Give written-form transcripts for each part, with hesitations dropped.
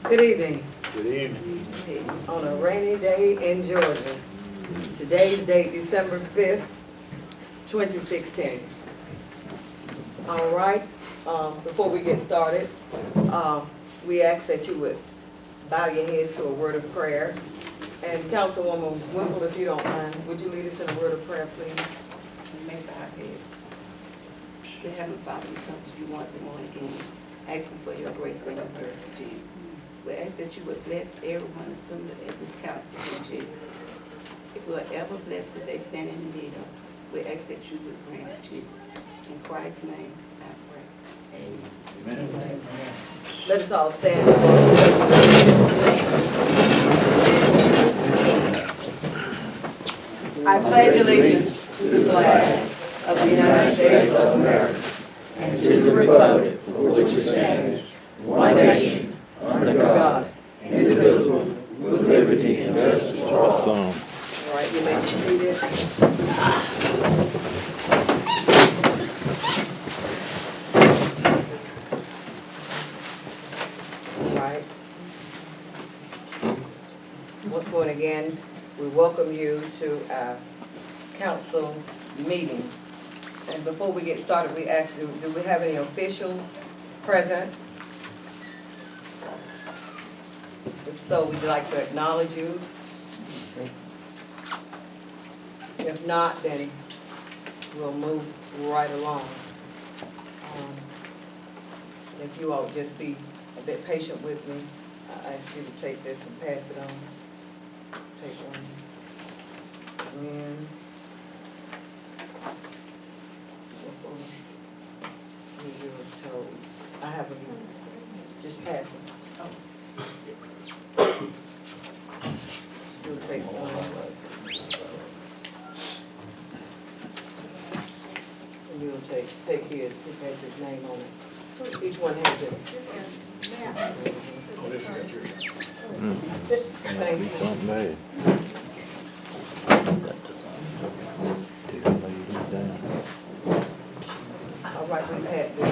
Good evening. Good evening. On a rainy day in Georgia. Today's date, December 5th, 2016. All right, before we get started, we ask that you would bow your heads to a word of prayer. And Councilwoman Wimple, if you don't mind, would you lead us in a word of prayer, please? We make our head. Dear Heavenly Father, we come to you once more again, asking for your grace and your mercy. We ask that you would bless everyone assembled at this council, Jesus. If we are ever blessed if they stand in need of, we ask that you would grant it, Jesus. In Christ's name, I pray. Amen. Let us all stand. I pledge allegiance to the flag of the United States of America and to the republic for which it stands, one nation, under God, indivisible, with liberty and justice for all. All right, you may be seated. All right. Once more again, we welcome you to our council meeting. And before we get started, we ask, do we have any officials present? If so, we'd like to acknowledge you. If not, then we'll move right along. If you all would just be a bit patient with me, I ask you to take this and pass it on. Take one. And yours toes. I have a, just pass it. You'll take one. And you'll take his has his name on it. Each one has it. Thank you. All right, we've had this.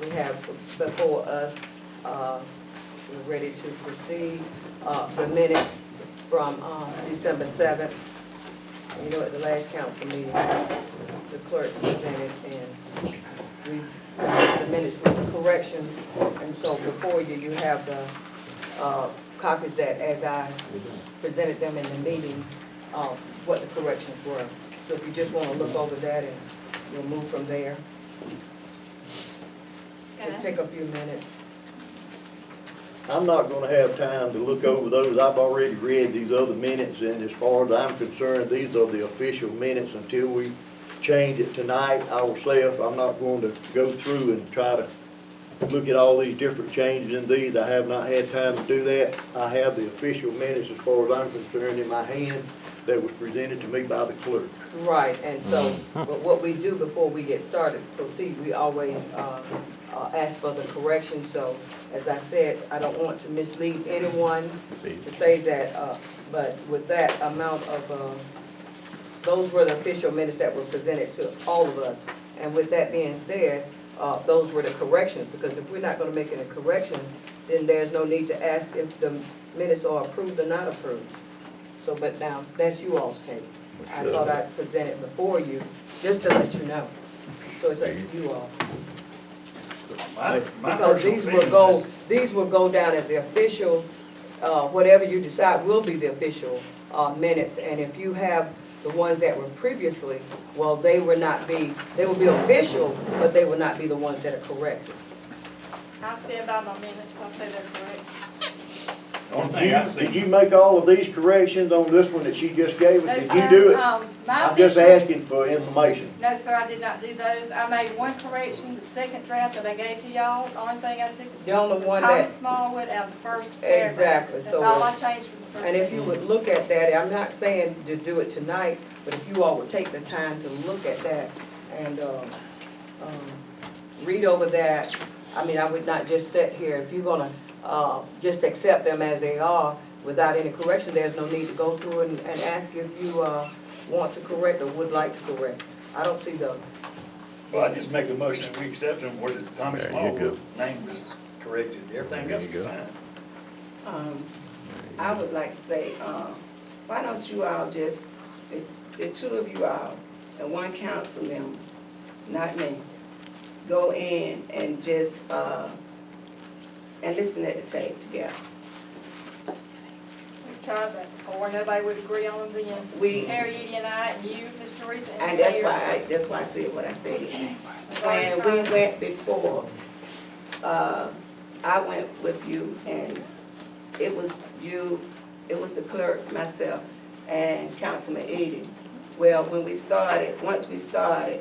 We have before us, we're ready to proceed, the minutes from December 7th. You know, at the last council meeting, the clerk presented and we presented the minutes with the corrections. And so before you, you have the copies that as I presented them in the meeting, what the corrections were. So if you just want to look over that and we'll move from there. It'll take a few minutes. I'm not gonna have time to look over those. I've already read these other minutes, and as far as I'm concerned, these are the official minutes until we change it tonight. Ourselves, I'm not going to go through and try to look at all these different changes in these. I have not had time to do that. I have the official minutes, as far as I'm concerned, in my hand that was presented to me by the clerk. Right, and so what we do before we get started, proceed, we always ask for the correction. So as I said, I don't want to mislead anyone to say that, but with that amount of, those were the official minutes that were presented to all of us. And with that being said, those were the corrections, because if we're not going to make any correction, then there's no need to ask if the minutes are approved or not approved. So, but now, that's you all's take. I thought I'd present it before you, just to let you know. So it's up to you all. Because these will go down as the official, whatever you decide will be the official minutes. And if you have the ones that were previously, well, they will be official, but they will not be the ones that are corrected. I'll stand by my minutes, I'll say they're correct. Did you make all of these corrections on this one that she just gave us? Did you do it? I'm just asking for information. No, sir, I did not do those. I made one correction, the second draft that I gave to y'all. The only thing I took The only was one Tommy that, Smallwood out of the first paragraph. exactly. That's So, all I changed from the first. and if you would look at that, I'm not saying to do it tonight, but if you all would take the time to look at that and read over that. I mean, I would not just sit here. If you're gonna just accept them as they are without any correction, there's no need to go through and ask if you want to correct or would like to correct. I don't see the Well, I just make a motion, we accept them, where Tommy There you Small go. name was corrected, everything There else you was go. fine. I would like to say, why don't you all just, the two of you all, and one council member, not me, go in and just, and listen at the tape together. We tried that before, nobody would agree on them then. We- Harry, Edie and I, and you, Mr. Reed, and And the that's mayor. that's why I said what I said. We've already When we tried. went before, I went with you, and it was you, it was the clerk, myself, and Councilman Edie. Well, when we started, once we started,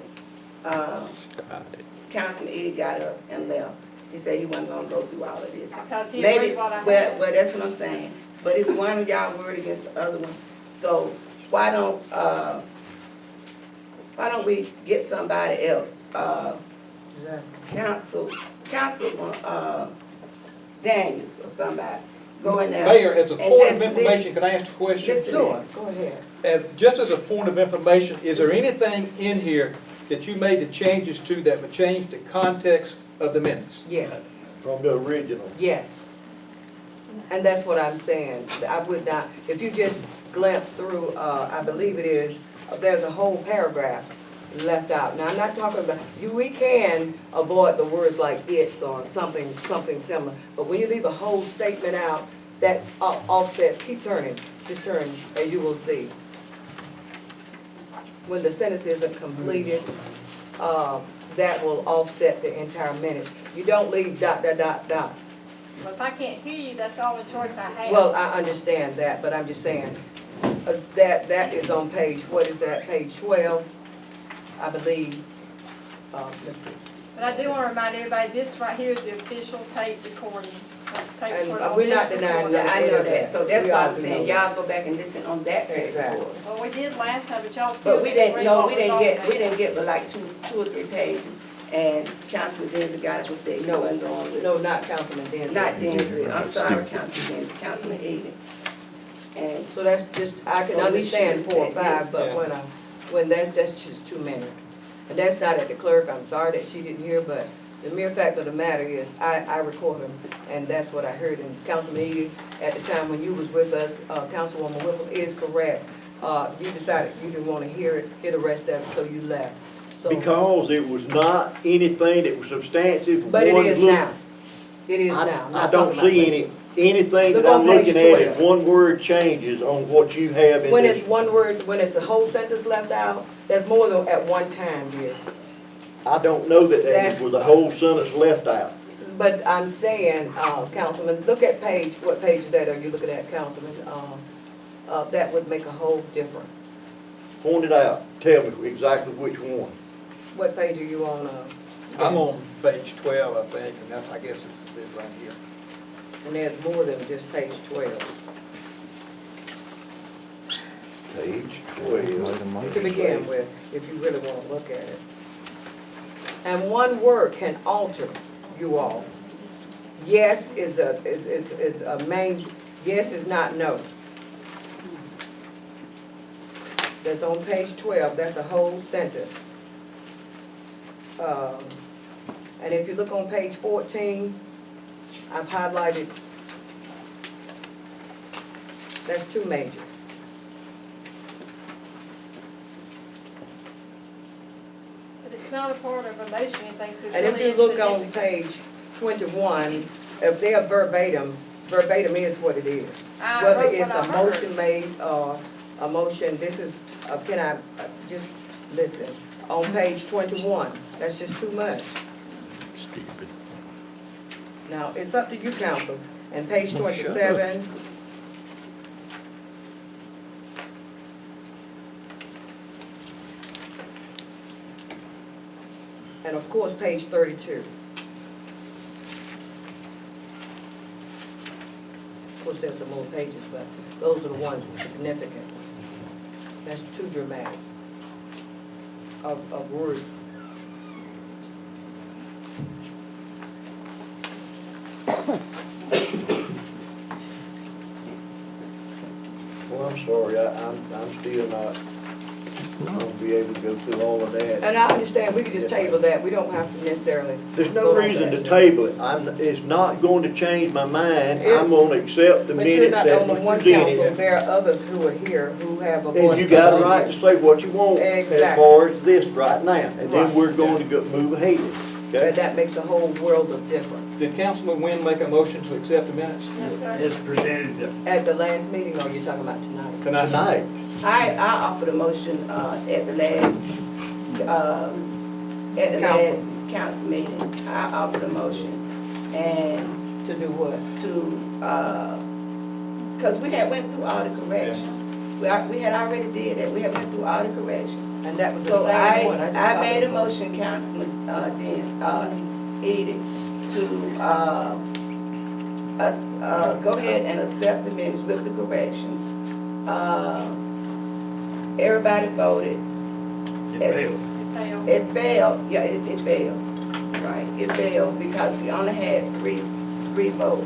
Councilman Edie got up and left. He said he wasn't gonna go through all of this. Because he Maybe, agreed what I well, had. well, that's what I'm saying, but it's one of y'all word against the other one, so why don't we get somebody else, Exactly. Councilman, Daniels or somebody, go in there. Mayor, as a and point of just information, can I ask a question? Listen. Sure, go ahead. Just as a point of information, is there anything in here that you made the changes to that would change the context of the minutes? Yes, From the original. yes. And that's what I'm saying. I would not, if you just glance through, I believe it is, there's a whole paragraph left out. Now, I'm not talking about, we can avoid the words like it's or something similar. But when you leave a whole statement out, that's offsets, keep turning, just turn, as you will see. When the sentence isn't completed, that will offset the entire minutes. You don't leave dot, dot, dot, dot. But if I can't hear you, that's the only choice I have. Well, I understand that, but I'm just saying, that is on page, what is that, page 12, I believe, Mr. But I do want to remind everybody, this right here is the official tape recording. That's tape And recording on we're not this denying recording. that. I know that, so that's We why all I'm do saying, know that. y'all go back and listen on that tape Exactly. recorder. Well, we did last time, but y'all still But we didn't didn't, agree no, what we was didn't on get, there. we didn't get but like two or three pages, and Councilman Densley got up and said, he No, wasn't going with it. No, not Councilman Denson. Not Densley, I'm sorry, Councilman Densley, Councilman Eden. And So that's just, I can Well, we understand should- 4 or 5, but Yeah. when that's just too many. And that's not at the clerk, I'm sorry that she didn't hear, but the mere fact of the matter is, I record them, and that's what I heard. And Councilman Edie, at the time when you was with us, Councilwoman Whipple is correct. You decided you didn't want to hear the rest of it, so you left. So, Because it was not anything that was substantive. but it One is look- now. It is now. I'm I not don't talking about see later. anything Look that I'm on page looking at, 12. if one word changes on what you have in When this. it's one word, when it's a whole sentence left out, there's more than at one time, dear. I don't know that That's- that was a whole sentence left out. But I'm saying, Councilman, look at what page that are you looking at, Councilman? That would make a whole difference. Point it out, tell me exactly which one. What page are you on? I'm on page 12, I think, and that's, I guess this is it right here. And there's more than just page 12. Page 12. To begin with, if you really want to look at it. And one word can alter you all. Yes is a main, yes is not no. That's on page 12, that's a whole sentence. And if you look on page 14, I've highlighted, that's two major. But it's not a part of a motion, anything, so it's And if really you look on insignificant. page 21, if they're verbatim is what it is. I Whether wrote it's what a I heard. motion made or a motion, this is, can I just listen? On page 21, that's just too much. Stupid. Now, it's up to you, council. And page 27. And of course, page 32. Of course, there's some more pages, but those are the ones that's significant. That's too dramatic of words. Well, I'm sorry, I'm still not gonna be able to go through all of that. And I understand, we could just table that, we don't have to necessarily. There's no vote on reason that. to table it. it's not going to change my mind. Yeah. I'm gonna accept the But you're minutes not that the only was one council, presented. there are others who are here who have a voice. And you got a on right it. to say what you want as Exactly. far as this right now. And Right. then we're going to go move ahead, And okay? that makes a whole world of difference. Did Councilman Wynn make a motion to accept the minutes Yes, sir. It's presented, At the last meeting, or you're talking about tonight? tonight? Tonight, I offered a motion, at the last, Council. council meeting. I offered a motion and To do what? cause we had went through all the corrections. We had already did that, we had went through all the corrections. And that was the So same one. just I thought made a it was- motion, Councilman, Edie, to, go ahead and accept the minutes with the correction. Everybody voted. it Yes. failed. It failed. It failed, yeah, it failed, right, it failed because we only had three votes.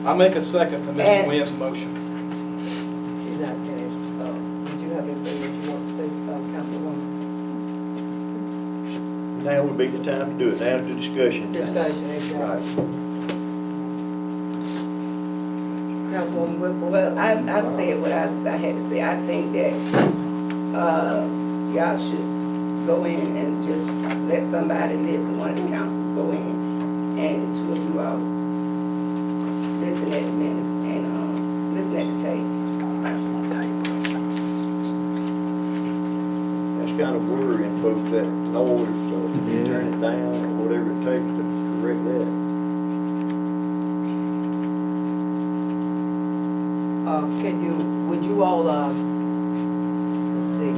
I make a second to Mr. And- Wynn's motion. She's not finished. Did you have anything that you want to say, Councilwoman? now would be the time to do it. Now's the discussion time. Discussion, exactly. Right. Councilwoman Whipple? Well, I've said what I had to say, I think that, y'all should go in and just let somebody listen, one of the councils go in and two of you all listen at the minutes and, listen at the tape. That's kind of worrying folks, that noise, turn it down or whatever it takes to correct that. Would you all, let's see. I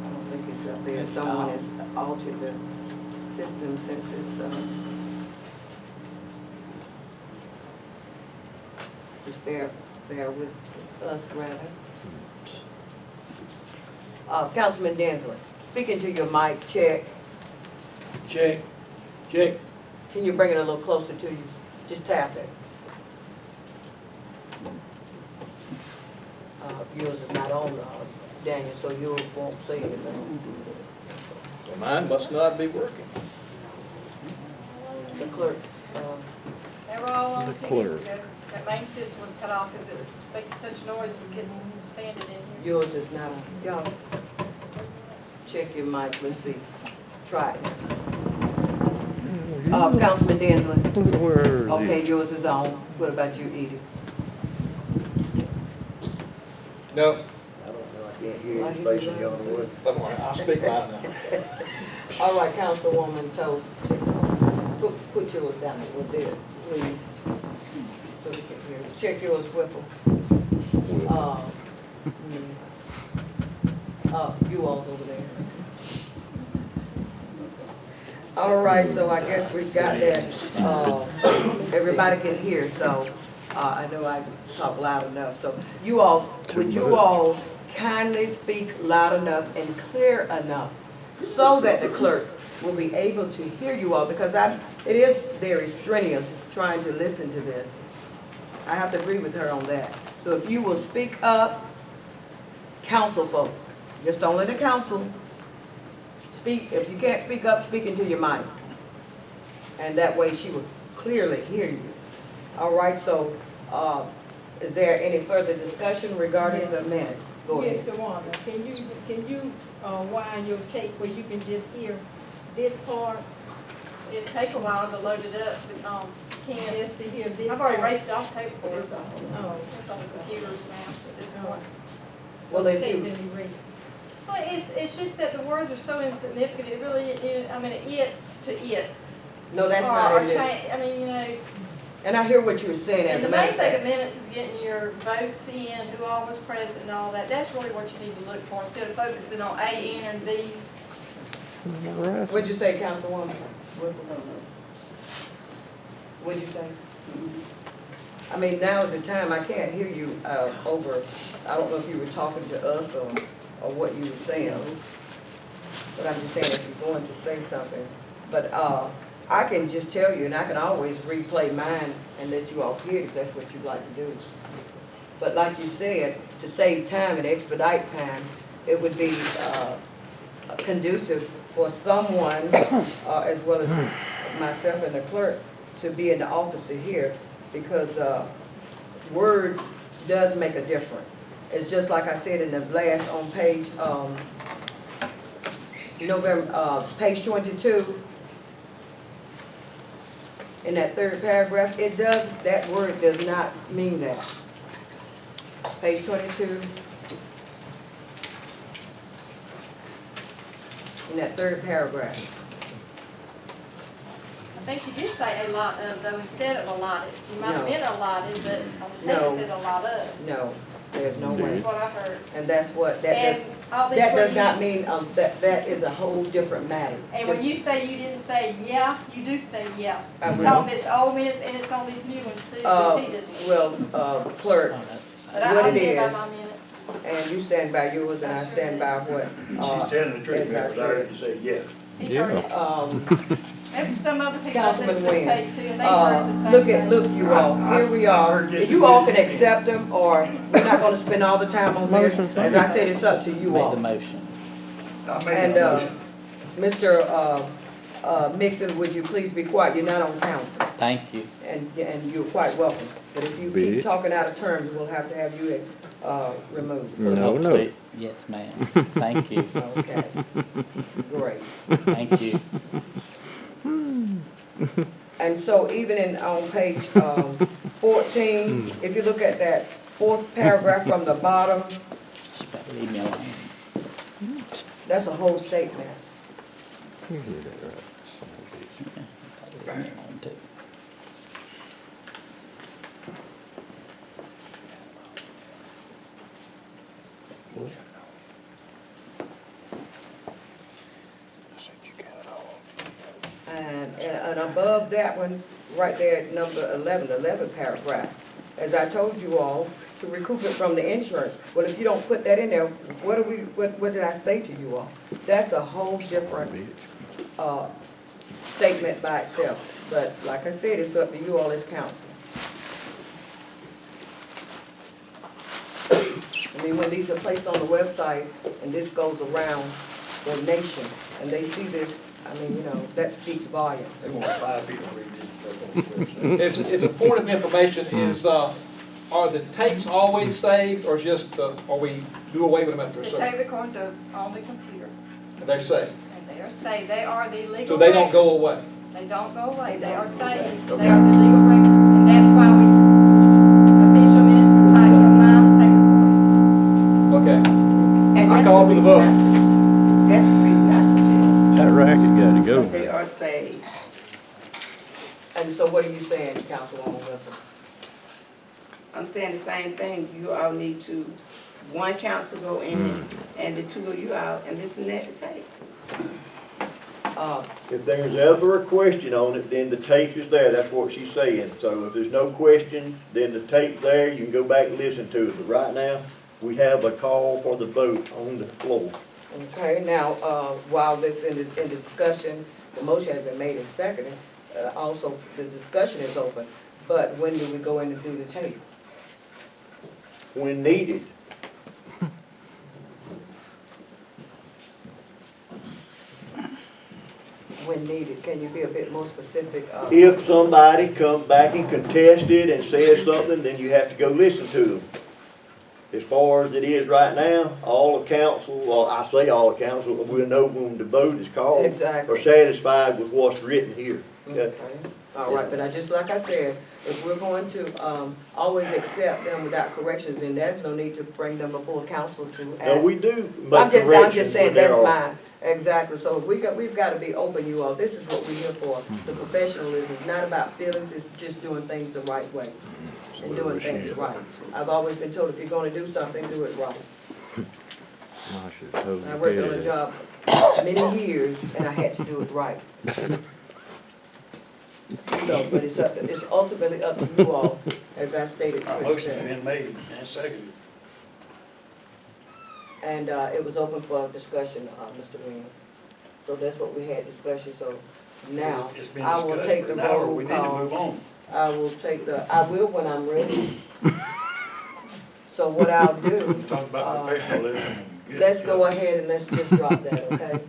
don't think it's up there. Someone has altered the system since it's, just bear with us rather. Councilman Danzler, speaking to your mic, check. Check, check. Can you bring it a little closer to you? Just tap it. Yours is not on, Daniel, so yours won't say anything. Well, mine must not be working. The clerk, They were all on The the tickets. clerk. That main system was cut off because it was making such noise we couldn't stand it in here. yours is not on. Y'all, check your mic, let's see. Try it. Councilman Danzler, Where is he? okay, yours is on. What about you, Edie? No, I don't know, I can't hear you facing the other way. I'll speak loud now. All right, Councilwoman Toth, put yours down there, please. So we can hear. Check yours, Whipple. You all's over there. All right, so I guess we've got that, everybody can hear, so, I know I talk loud enough, so you all, would you all kindly speak loud enough and clear enough so that the clerk will be able to hear you all, because it is very strenuous trying to listen to this. I have to agree with her on that. So if you will speak up, council folk, just only the council, speak, if you can't speak up, speak into your mic. And that way she will clearly hear you. All right, so, is there any further discussion regarding the minutes? Go ahead. Mr. Wanda, can you wind your tape where you can just hear this part? It'd take a while to load it up, but, can't. Just to hear this I've already part? raced off tape for it. It's on. Oh. It's on the computers now at this point. Well, if Tape you, been erased. Well, it's just that the words are so insignificant, it really, I mean, it's to it. no, that's Or- not or in this. I mean, you know, And I hear what you're saying and as the a main matter of thing of fact. minutes is getting your votes in, who all was present and all that. That's really what you need to look for, instead of focusing on A, N, and Ds. What'd you say, Councilwoman? What'd you say? I mean, now is the time, I can't hear you, over, I don't know if you were talking to us or what you were saying. But I'm just saying if you're going to say something. But, I can just tell you, and I can always replay mine and let you all hear it if that's what you'd like to do. But like you said, to save time and expedite time, it would be conducive for someone, as well as myself and the clerk, to be in the office to hear, because words does make a difference. It's just like I said in the last on page, page 22, in that third paragraph, it does, that word does not mean that. Page 22. In that third paragraph. I think you did say a lot of, though, instead of allotted. You might have No. been allotted, but on the No. thing it said a lot of. No, there's no way. That's what I heard. And that's what, that And does, all these that were does you- not mean, that is a whole different matter. And when you say you didn't say yeah, you do say yeah. I It's will. on this old minutes and it's on these new ones too, but he didn't. Well, clerk, But what I it stand by is- my minutes. and you stand by yours and I stand by what, She's telling the truth, as I because I heard you said. say yes. He heard it. There's some other people that listen Councilman to this Wynn, tape too, and they heard the same look thing. at, look, you all, here we I are. heard just You all can as good as accept them, or we're not gonna spend all the time on there. As I said, it's up to you Make all. the motion. I made And, a motion. Mr. Mixon, would you please be quiet? You're not on council, Thank you. and you're quite welcome. But if you Be. keep talking out of terms, we'll have to have you, removed. No, no. Yes, ma'am. Thank you. Okay, great. Thank you. And so even on page 14, if you look at that fourth paragraph from the bottom, Just better leave me alone. that's a whole statement. Leave me alone too. And above that one, right there at number 11, 11th paragraph, as I told you all, to recoup it from the insurance. But if you don't put that in there, what did I say to you all? That's a whole different statement by itself. But like I said, it's up to you all as council. I mean, when these are placed on the website and this goes around the nation and they see this, I mean, you know, that speaks volume. They want 5 people to read this stuff on the website. It's a point of information, are the tapes always saved, or just, or we do away with them after a The certain? tape recordings are on the computer, They're saved, and they are saved, they are the legal. so they don't record. go away. They don't go away, they are saved, they are Okay. the legal record, and that's why official minutes are typed from mine to tape recording. Okay, And I that's call the for the reason vote. That's the reason I suggest That racket gotta that go. they are saved. And so what are you saying, Councilwoman Wilson? I'm saying the same thing, you all need to, one council go in and the two of you out and listen at the tape. If there's ever a question on it, then the tape is there, that's what she's saying. So if there's no question, then the tape's there, you can go back and listen to it. But right now, we have a call for the vote on the floor. Okay, now, while this in the discussion, the motion has been made and seconded, also the discussion is open, but when do we go in and do the tape? When needed. When needed, can you be a bit more specific? If somebody comes back and contests it and says something, then you have to go listen to them. As far as it is right now, all the council, well, I say all the council, we'll know when the vote is called. Exactly. Are satisfied with what's written here. Okay, all right, but I just, like I said, if we're going to, always accept them without corrections, then there's no need to bring them before council to ask. No, we do I'm make just corrections saying, when there that's are. mine, exactly, so we've got to be open, you all, this is what we're here for. The professionalism, it's not about feelings, it's just doing things the right way, and doing things right. I've always been told, if you're gonna do something, do it right. I worked on a job many years, and I had to do it right. So, but it's ultimately up to you all, as I stated Our to motion's accept. been made and seconded. And, it was open for discussion, Mr. Williams. So that's what we had discussion, so now, It's been I will discussed, take the but now roll we need to move call. on. I will when I'm ready. So what I'll do, Talk about professionalism. and get- let's go ahead and let's just drop that, okay?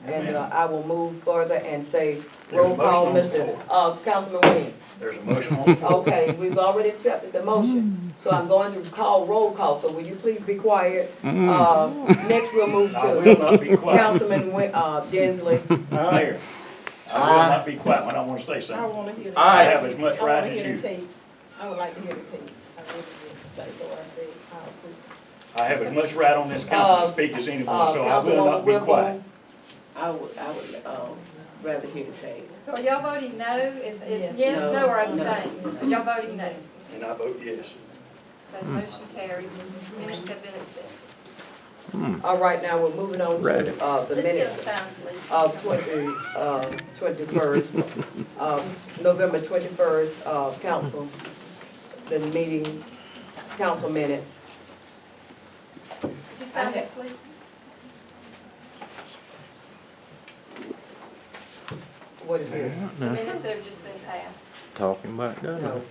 And I will move further and say, roll call, Mr. Councilman Wayne. There's a motion on the floor. Okay, we've already accepted the motion, so I'm going to call roll call, so will you please be quiet? Next, we'll move I will to not be quiet. Councilman Densley. Mayor, I will not be quiet when I want to say I something. wanna hear the. I have as much I right wanna as hear you. the tape. I would like to hear the tape. I really do. Like what I said, I'll approve. I have as much right on this council to speak as anyone, so I will not be Councilwoman quiet. Whipple. I would, rather hear the tape. So are y'all voting no? Is Yes. yes, No. no, or No. abstain? Are y'all voting no? And I vote yes. So the motion carries. Minutes have been accepted. All right, now we're moving on Ready. to, the Let's get a minutes sound, please. of 21st, November 21st, council, the meeting, council minutes. Could you sign this, please? What is it? The minutes that have just been passed. Talking about that. No.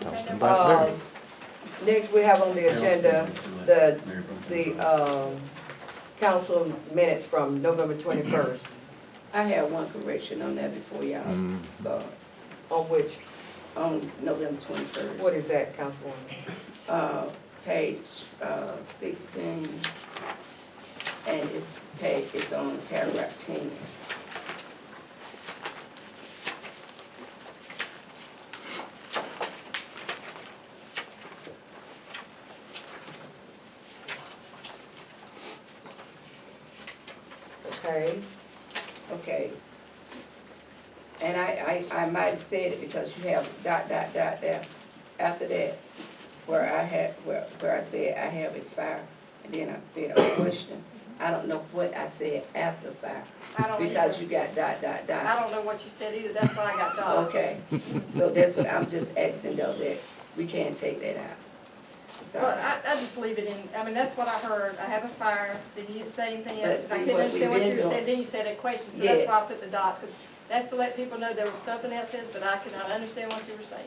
Talking about that. Next, we have on the agenda, the council minutes from November 21st, I have one correction on that before y'all start, on which, on November 23rd. what is that, Councilwoman? Page 16, and it's on paragraph 10. Okay, Okay. And I might have said it because you have dot there after that, where I said I have a fire, and then I said a question. I don't know what I said after fire, I don't because either. you got dot. I don't know what you said either. That's why I got dogs. Okay, so that's what I'm just asking though, that we can't take that out. So, Well, I just leave it in, I mean, that's what I heard. I have a fire. Did you say anything else? But I see, couldn't what understand we've what been you doing- said. Then you said a question, so Yeah. that's why I put the dots, because that's to let people know there was something else said, but I could not understand what you were saying.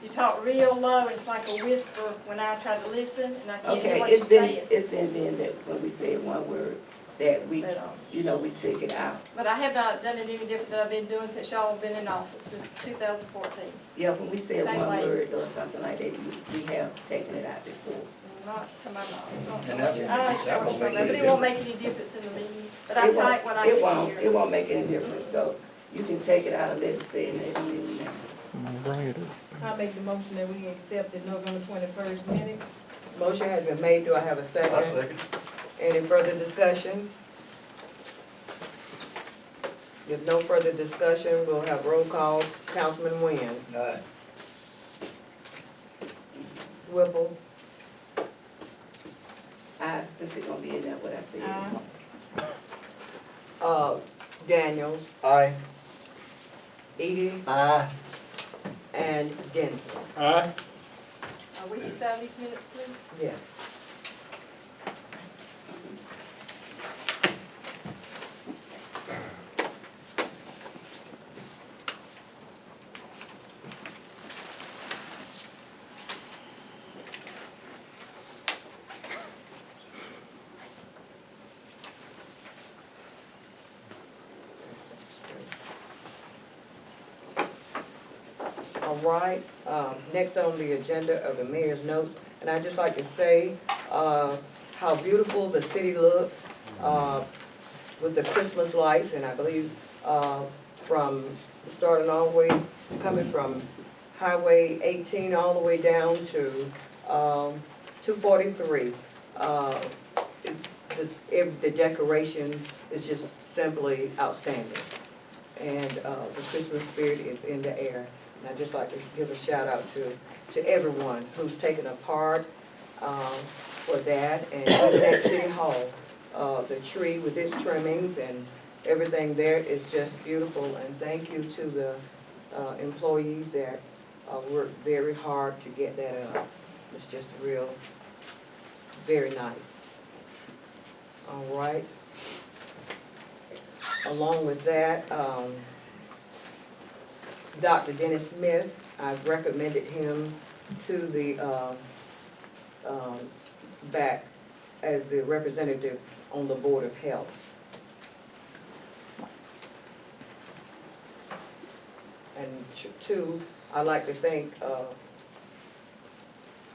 You talk real low, and it's like a whisper when I try to listen, and I can't hear okay, what you're saying. it's been then that when we said one word, that we, But, we took it out. But I have not done it any different than I've been doing since y'all have been in office, since 2014. Yeah, when we said Same one way. word or something like that, we have taken it out before. Not to my knowledge. I don't And know what you- I don't understand what you're talking about, but it won't make any difference in the meeting. But I It won't- type what I It can won't, hear. it won't make any difference, so you can take it out and let it stay in that meeting now. Bring it up. I make the motion that we accept the November 21st minutes. motion has been made, do I have a I second? second. Any further discussion? If no further discussion, we'll have roll call, Councilman Wynn, Aye. Whipple, Since it's gonna be in there, what I said. Daniels, Aye. Edie, Aye. and Densley. Aye. Will you sign these minutes, please? Yes. All right, next on the agenda of the mayor's notes, and I'd just like to say, how beautiful the city looks, with the Christmas lights, and I believe, from starting all the way, coming from Highway 18 all the way down to, 243. The decoration is just simply outstanding. And, the Christmas spirit is in the air. And I'd just like to give a shout out to everyone who's taken a part, for that, and even at City Hall. The tree with its trimmings and everything there is just beautiful, and thank you to the, employees that, worked very hard to get that up. It's just real, very nice. All right. Along with that, Dr. Dennis Smith, I've recommended him to the back as the representative on the Board of Health. And two, I'd like to thank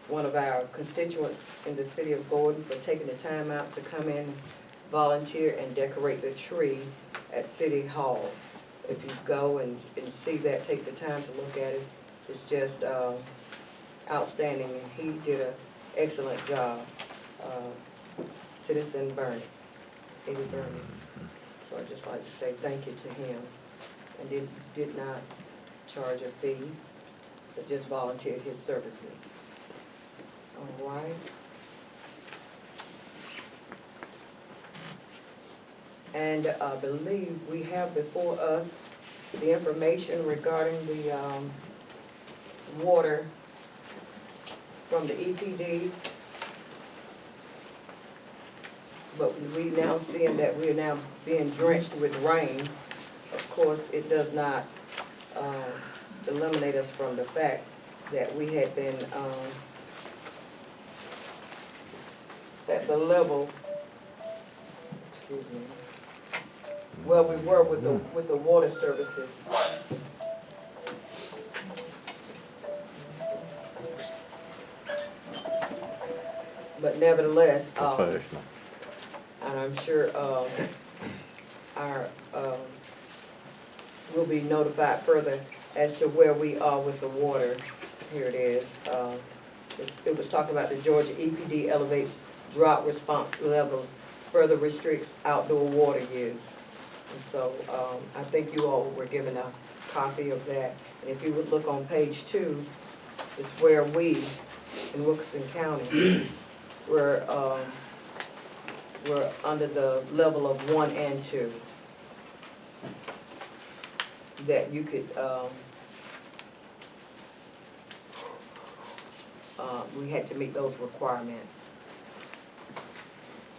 one of our constituents in the city of Gordon for taking the time out to come in, volunteer, and decorate the tree at City Hall. If you go and see that, take the time to look at it, it's just outstanding, and he did an excellent job. Citizen Bernie, Eddie Bernie. So I'd just like to say thank you to him, and did not charge a fee, but just volunteered his services. All right. And I believe we have before us the information regarding the water from the EPD. But we now seeing that we are now being drenched with rain. Of course, it does not eliminate us from the fact that we had been at the level, excuse me, well, we were with the water services. But nevertheless, Professional. and I'm sure we'll be notified further as to where we are with the water. Here it is. It was talking about the Georgia EPD elevates drought response levels, further restricts outdoor water use. And so I think you all were given a copy of that. And if you would look on page 2, it's where we, in Wilkinson County, we're under the level of 1 and 2. That you could, we had to meet those requirements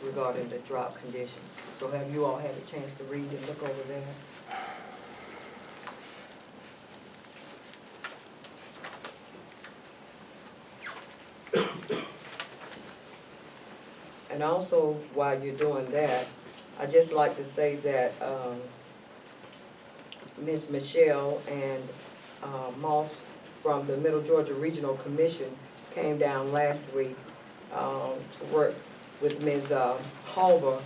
regarding the drought conditions. So have you all had a chance to read and look over that? And also, while you're doing that, I'd just like to say that Ms. Michelle and Moss from the Middle Georgia Regional Commission came down last week to work with Ms. Halver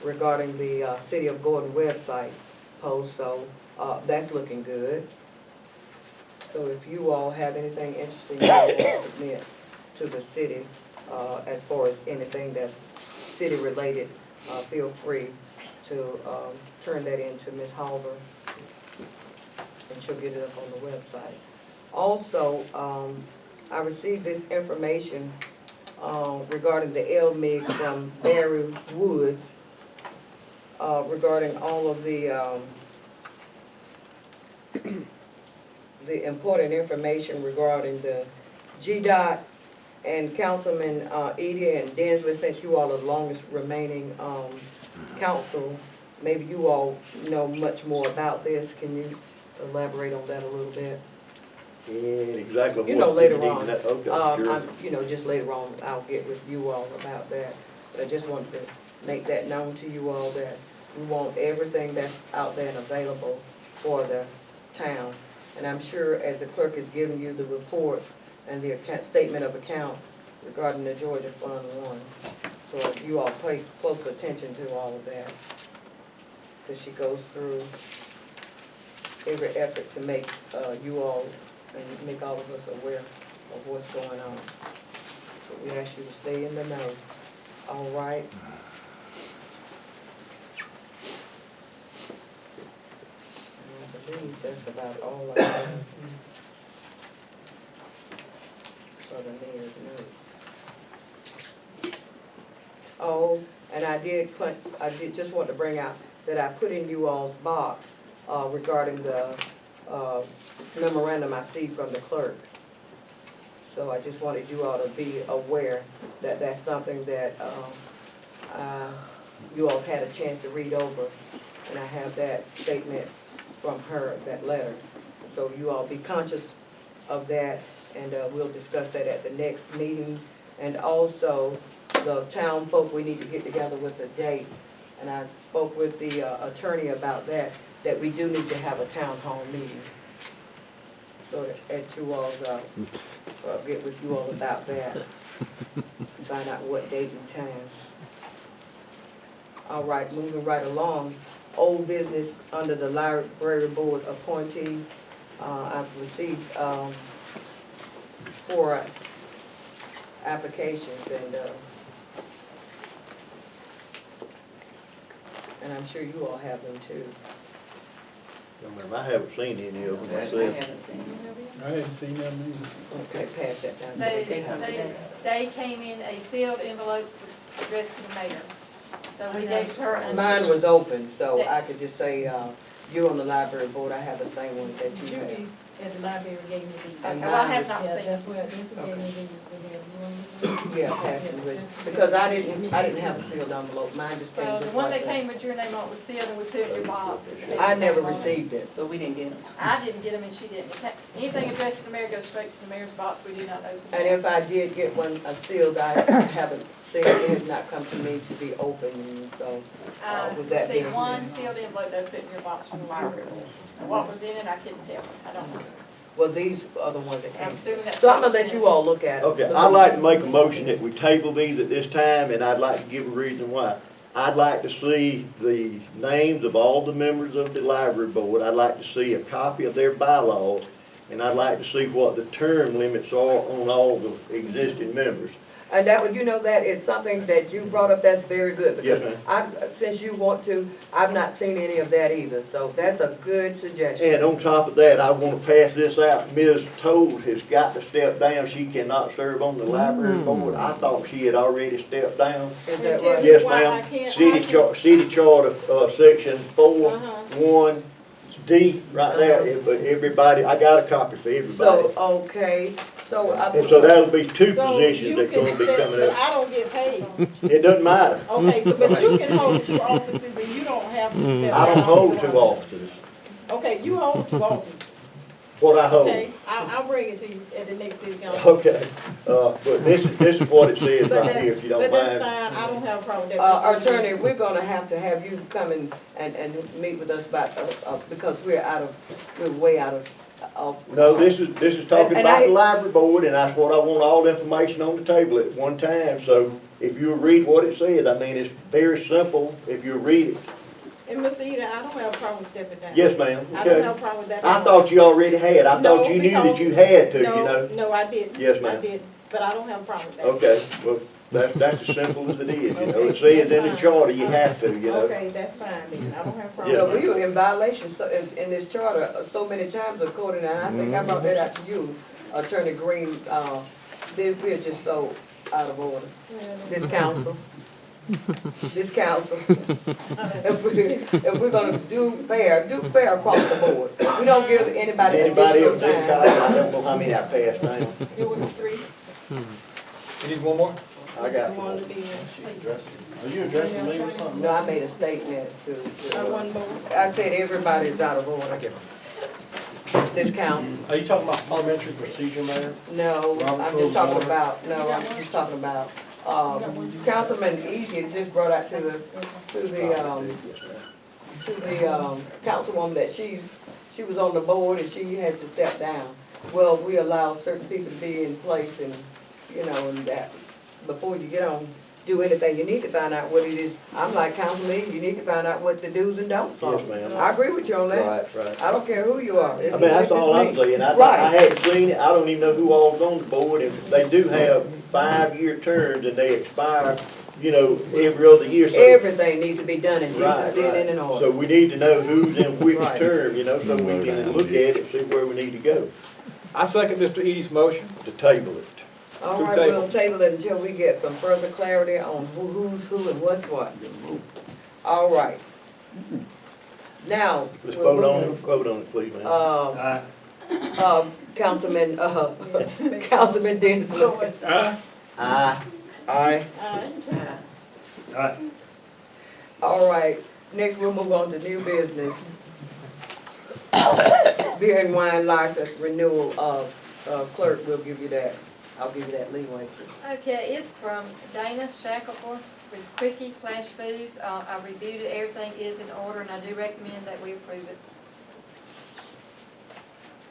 regarding the City of Gordon website post, so that's looking good. So if you all have anything interesting you want to submit to the city, as far as anything that's city related, feel free to turn that in to Ms. Halver, and she'll get it up on the website. Also, I received this information regarding the LMIG from Barry Woods, regarding all of the important information regarding the GDOT. And Councilman Edie and Densley, since you all are the longest remaining council, maybe you all know much more about this. Can you elaborate on that a little bit? And exactly what You know, later need on, that- okay, sure. just later on, I'll get with you all about that. But I just wanted to make that known to you all that we want everything that's out there and available for the town. And I'm sure as the clerk is giving you the report and the statement of account regarding the Georgia Fund 1. So if you all pay close attention to all of that, because she goes through every effort to make you all and make all of us aware of what's going on. So we ask you to stay in the know. All right. And I believe that's about all I have for the mayor's notes. Oh, and I did just want to bring out that I put in you all's box regarding the memorandum I see from the clerk. So I just wanted you all to be aware that that's something that you all had a chance to read over. And I have that statement from her, that letter. So you all be conscious of that, and we'll discuss that at the next meeting. And also, the town folk, we need to get together with a date. And I spoke with the attorney about that we do need to have a town hall meeting. So at you all's, I'll get with you all about that. Find out what date and time. All right, moving right along. Old business under the library board appointee. I've received 4 applications and I'm sure you all have them too. I haven't seen any of them I myself. haven't seen it. I hadn't seen that either. Okay, pass that down. They came in a sealed envelope addressed to the mayor. So we gave her. Mine was open, so I could just say, you on the library board, I have the same ones that you have. Judy at the library gave me these. And Well, I mine have was- not Yeah, seen that's it. where, this gave me these. Yeah, pass them with, because I didn't have a sealed envelope, mine just came Well, the just one like that came with your name on it was sealed and we put it in your box. I never received it. So we didn't get them. I didn't get them and she didn't. Anything addressed to the mayor goes straight to the mayor's box. We do not open. And if I did get one sealed, I haven't seen it, it has not come to me to be opened, so. I with that being received one said. sealed envelope they put in your box from the library. And what was in it, I couldn't tell. I don't know. Well, these are the ones that I'm came. assuming that's. So I'm gonna let you all look at it. Okay, I'd like to make a motion that we table these at this time, and I'd like to give a reason why. I'd like to see the names of all the members of the library board. I'd like to see a copy of their bylaws, and I'd like to see what the term limits are on all the existing members. And that would, you know, that is something that you brought up, that's very good, because Yes, since you want to, I've not seen any of that either, so that's a good suggestion. And on top of that, I want to pass this out. Ms. Toad has got to step down. She cannot serve on the library board. I thought she had already stepped down. Is that right? Yes, Why I ma'am. can't- City charter, section 4, Uh-huh. 1, D, right there. But everybody, I got a copy for everybody. So, okay, so I. And so that'll be 2 So positions you that's can gonna be step- coming but up. I don't get paid. It doesn't matter. Okay, so, but you can hold 2 offices and you don't have to step down. I don't hold 2 offices. Okay, you hold 2 offices, What I hold. okay? I'll bring it to you at the next city council. Okay, but this is what it says But right here, if you that's, don't but mind. that's fine, I don't have a problem with that. Attorney, we're gonna have to have you come in and meet with us about, because we're way out of. No, this is talking And about I- the library board, and that's what I want all the information on the table at one time. So if you read what it says, I mean, it's very simple if you read it. And Mr. Eden, I don't have a problem with stepping down. Yes, ma'am, I don't okay. have a problem with that. I thought you already had, I No, thought you knew that because- you had to, you No, know. no, I didn't. Yes, I ma'am. didn't, but I don't have a problem with that. Okay, well, that's as simple as it is, you know. It Okay, says in the that's fine. charter you have to, you know. Okay, that's fine then, I don't have a problem. Yeah, Well, with we were in violation in this charter so many times according, and I think I brought that out to you, Attorney Green, we're just so out of order, this council. This council. If we're gonna do fair across the board. We don't give anybody Anybody additional else in time. college, I don't know how many I passed down. that. It was 3. You need one more? I got Mr. Wanda one. then. Are you addressing me or something? No, I made a statement to, One more. I said everybody's out of I order, get this council. Are you talking about parliamentary procedure, Mayor? No, I'm Robert's just Rules of talking Order. about, no, I'm just talking about, Councilman Eady just brought out to the councilwoman that she was on the board and she has to step down. Well, we allow certain people to be in place and, you know, and that, before you get on, do anything, you need to find out what it is. I'm like Councilman Eady, you need to find out what the do's and don'ts are. Yes, ma'am. I agree with you on that. Right. I don't care who you are. I mean, that's all I'm saying. I Right. hadn't seen it. I don't even know who all's on the board. And they do have 5-year terms and they expire, you know, every other year. So- Everything needs to be done in Right, decency and in an right. order. So we need to know who's in which Right. term, you know, so we can look at it, see where we need to go I second Mr. Eady's motion. to table it. All To right, table. we'll table it until we get some further clarity on who's who and what's what. All right. Now. Let's we'll vote on it, please, ma'am. Councilman, Councilman Densley. Aye. Aye. Alright, All right, next we'll move on to new business. Beer and wine license renewal, clerk will give you that. I'll give you that leeway too. Okay, it's from Dana Shackelford with Quickie Flash Foods. I reviewed it, everything is in order, and I do recommend that we approve it.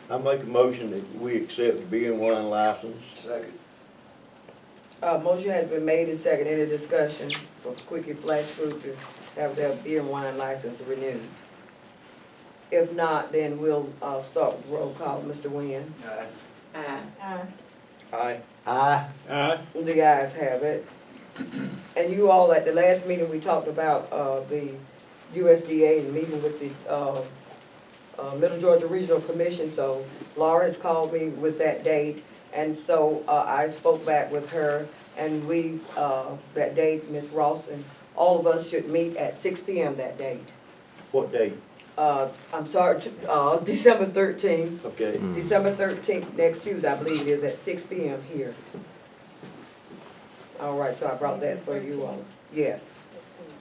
I make a motion that we accept the beer and wine license. Second. Motion has been made and seconded. Any discussion for Quickie Flash Food to have their beer and wine license renewed? If not, then we'll, start with roll call. Mr. Nguyen? Aye. Aye. The ayes have it. And you all, at the last meeting, we talked about, the USDA and meeting with the, Middle Georgia Regional Commission, so Laura has called me with that date. And so, I spoke back with her, and we, that date, Ms. Ross, and all of us should meet at 6 p.m. that date. What date? I'm sorry, December 13th. Okay. December 13th, next Tuesday, I believe it is, at 6 p.m. here. All right, so I brought that for you all. Yes.